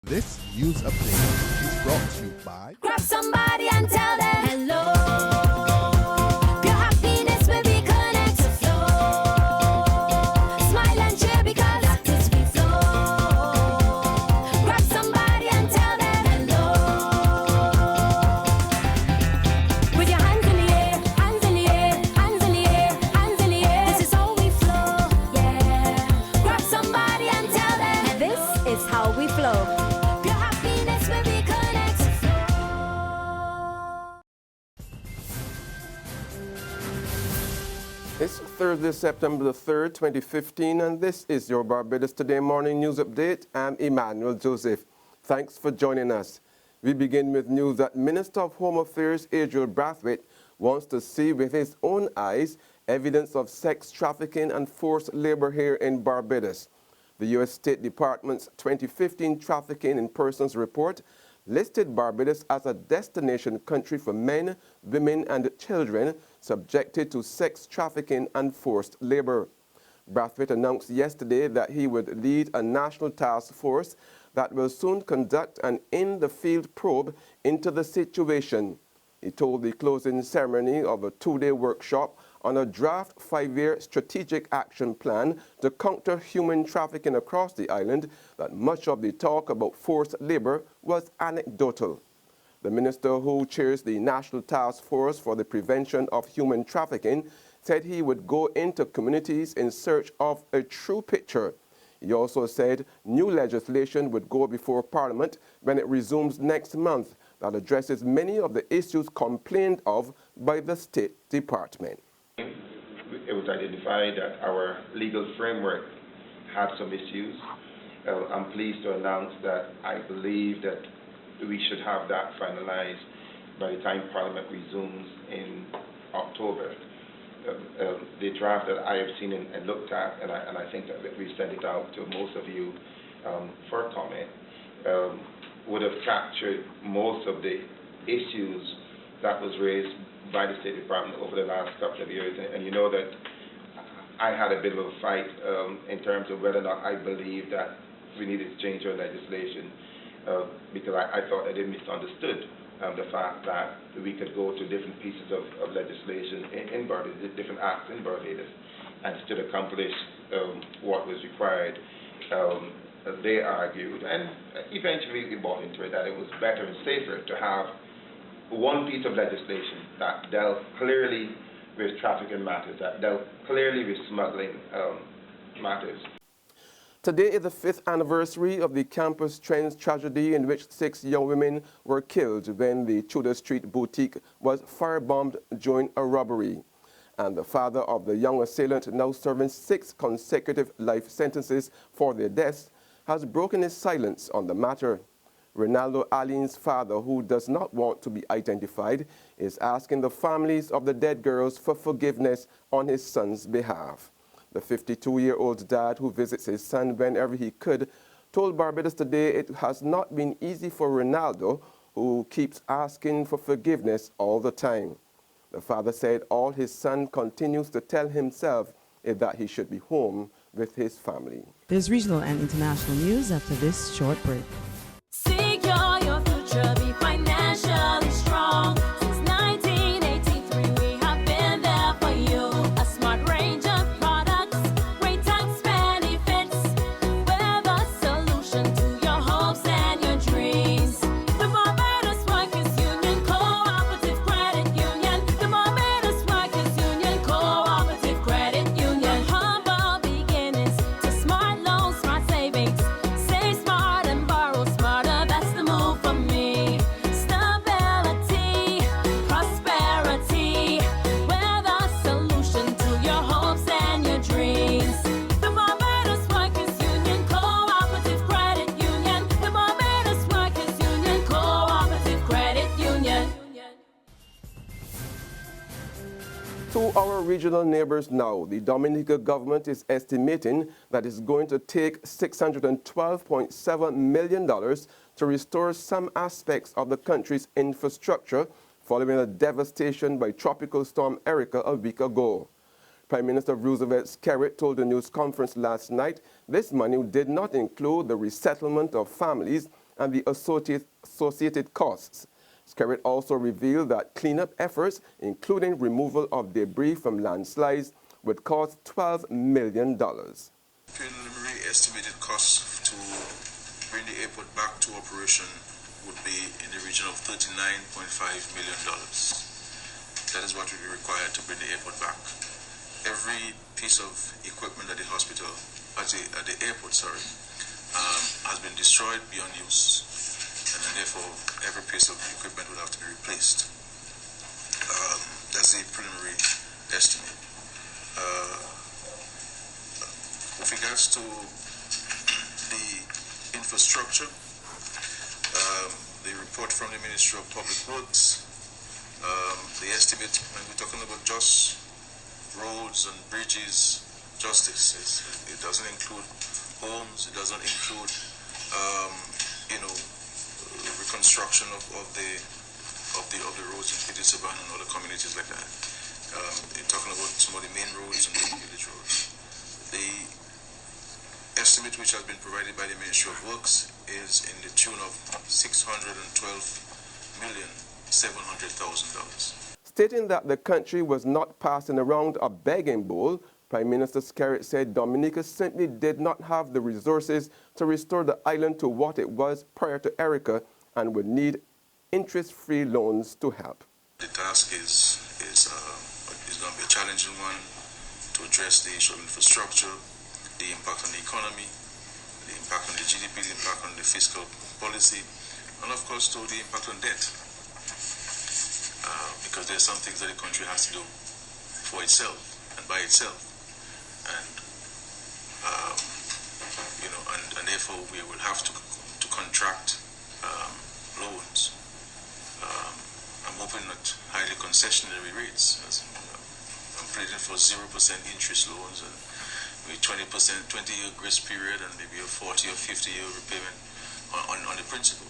This news update is brought to you by Grab somebody and tell them hello. Your happiness will be connect to flow. Smile and cheer because that is we flow. Grab somebody and tell them hello. With your hands in the air, hands in the air, hands in the air, hands in the air. This is how we flow, yeah. Grab somebody and tell them this is how we flow. It's Thursday, September the 3rd, 2015, and this is your Barbados Today morning news update. I'm Emmanuel Joseph. Thanks for joining us. We begin with news that Minister of Home Affairs Adriel Brathwaite wants to see with his own eyes evidence of sex trafficking and forced labor here in Barbados. The U.S. State Department's 2015 Trafficking in Persons report listed Barbados as a destination country for men, women, and children subjected to sex trafficking and forced labor. Brathwaite announced yesterday that he would lead a national task force that will soon conduct an in-the-field probe into the situation. He told the closing ceremony of a two-day workshop on a draft 5-year strategic action plan to counter human trafficking across the island that much of the talk about forced labor was anecdotal. The minister, who chairs the National Task Force for the Prevention of Human Trafficking, said he would go into communities in search of a true picture. He also said new legislation would go before Parliament when it resumes next month that addresses many of the issues complained of by the State Department. It was identified that our legal framework had some issues. I'm pleased to announce that I believe that we should have that finalized by the time Parliament resumes in October. The draft that I have seen and looked at, and I think that we sent it out to most of you for comment, would have captured most of the issues that was raised by the State Department over the last couple of years. And you know that I had a bit of a fight in terms of whether or not I believe that we needed to change our legislation because I thought that they misunderstood the fact that we could go to different pieces of legislation in Barbados, different acts in Barbados, and still accomplish what was required. They argued, and eventually we bought into it, that it was better and safer to have one piece of legislation that dealt clearly with trafficking matters, that dealt clearly with smuggling matters. Today is the 5th anniversary of the Campus Trendz tragedy in which 6 young women were killed when the Tudor Street boutique was firebombed during a robbery. And the father of the young assailant, now serving 6 consecutive life sentences for their deaths, has broken his silence on the matter. Ronaldo Aline's father, who does not want to be identified, is asking the families of the dead girls for forgiveness on his son's behalf. The 52-year-old dad, who visits his son whenever he could, told Barbados Today it has not been easy for Ronaldo, who keeps asking for forgiveness all the time. The father said all his son continues to tell himself is that he should be home with his family. There's regional and international news after this short break. Secure your future, be financially strong. Since 1983, we have been there for you. A smart range of products, great tax benefits. We're the solution to your hopes and your dreams. The Barbados Workers Union Cooperative Credit Union. The Barbados Workers Union Cooperative Credit Union. Humble beginnings to smart loans, smart savings. Save smart and borrow smarter. That's the move for me. Stability, prosperity. We're the solution to your hopes and your dreams. The Barbados Workers Union Cooperative Credit Union. The Barbados Workers Union Cooperative Credit Union. To our regional neighbors now, the Dominican government is estimating that it's going to take $612.7 million to restore some aspects of the country's infrastructure following a devastation by Tropical Storm Erica a week ago. Prime Minister Roosevelt Skerritt told the news conference last night this money did not include the resettlement of families and the associated costs. Skerritt also revealed that cleanup efforts, including removal of debris from landslides, would cost $12 million. Preliminary estimated costs to bring the airport back to operation would be in the region of $39.5 million. That is what would be required to bring the airport back. Every piece of equipment at the hospital, at the airport, has been destroyed beyond use, and therefore every piece of equipment would have to be replaced. That's the preliminary estimate. With regards to the infrastructure, the report from the Ministry of Public Works, the estimate, when we're talking about just roads and bridges, it doesn't include homes, it doesn't include, reconstruction of the roads in Kitty-Saban and other communities like that. You're talking about some of the main roads and the village roads. The estimate which has been provided by the Ministry of Works is in the tune of $612,700,000. Stating that the country was not passing around a begging bowl, Prime Minister Skerritt said Dominica simply did not have the resources to restore the island to what it was prior to Erica and would need interest-free loans to help. The task is going to be a challenging one to address the issue of infrastructure, the impact on the economy, the impact on the GDP, the impact on the fiscal policy, and of course to the impact on debt. Because there are some things that the country has to do for itself and by itself, and and therefore we will have to contract loans. I'm hoping at highly concessionary rates. I'm pleading for 0% interest loans and maybe 20-year grace period and maybe a 40 or 50-year repayment on the principal.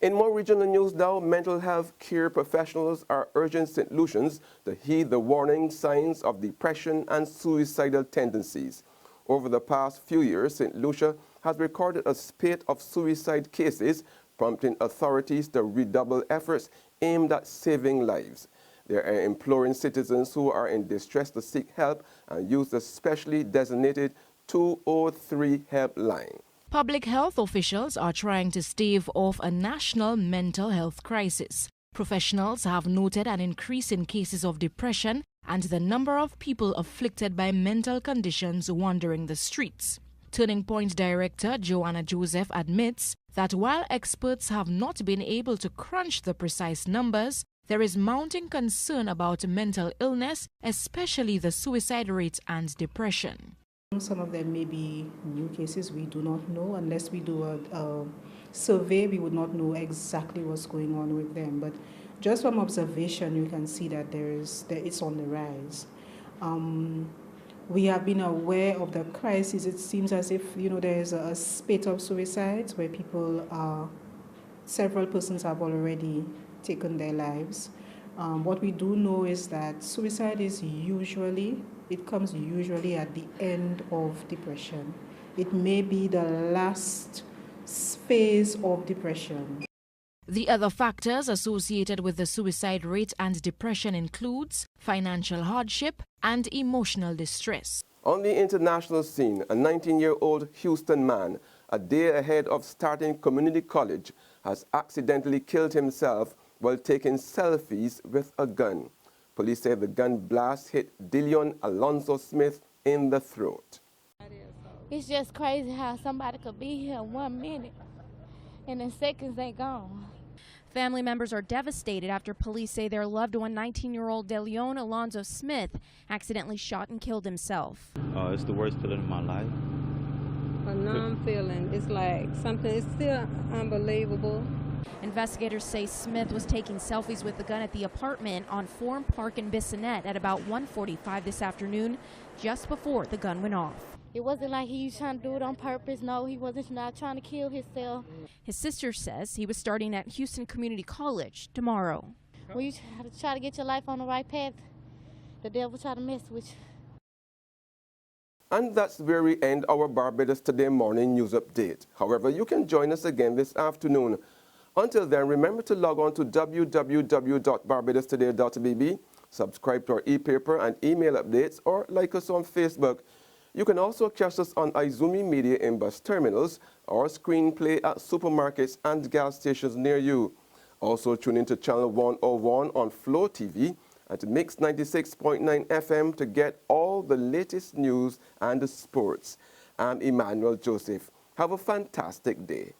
In more regional news now, mental health care professionals are urging St. Lucians to heed the warning signs of depression and suicidal tendencies. Over the past few years, St. Lucia has recorded a spate of suicide cases, prompting authorities to redouble efforts aimed at saving lives. They are imploring citizens who are in distress to seek help and use the specially designated 203 helpline. Public health officials are trying to stave off a national mental health crisis. Professionals have noted an increase in cases of depression and the number of people afflicted by mental conditions wandering the streets. Turning Point Director Joanna Joseph admits that while experts have not been able to crunch the precise numbers, there is mounting concern about mental illness, especially the suicide rate and depression. Some of them may be new cases, we do not know. Unless we do a survey, we would not know exactly what's going on with them. But just from observation, you can see that it's on the rise. We have been aware of the crisis. It seems as if there is a spate of suicides where several persons have already taken their lives. What we do know is that suicide comes usually at the end of depression. It may be the last phase of depression. The other factors associated with the suicide rate and depression includes financial hardship and emotional distress. On the international scene, a 19-year-old Houston man, a day ahead of starting community college, has accidentally killed himself while taking selfies with a gun. Police say the gun blast hit Dillion Alonzo Smith in the throat. It's just crazy how somebody could be here 1 minute and in seconds they gone. Family members are devastated after police say their loved one, 19-year-old Dillion Alonzo Smith, accidentally shot and killed himself. It's the worst feeling of my life. A numb feeling. It's like something, it's still unbelievable. Investigators say Smith was taking selfies with the gun at the apartment on Forum Park in Bissonnette at about 1:45 this afternoon, just before the gun went off. It wasn't like he was trying to do it on purpose. No, he wasn't not trying to kill himself. His sister says he was starting at Houston Community College tomorrow. When you try to get your life on the right path, the devil try to mess with you. And that's where we end our Barbados Today morning news update. However, you can join us again this afternoon. Until then, remember to log on to www.barbadostoday.bb, subscribe to our e-paper and email updates, or like us on Facebook. You can also catch us on Izumi Media in bus terminals or screenplay at supermarkets and gas stations near you. Also tune into Channel 101 on Flow TV and to Mix 96.9 FM to get all the latest news and sports. I'm Emmanuel Joseph. Have a fantastic day.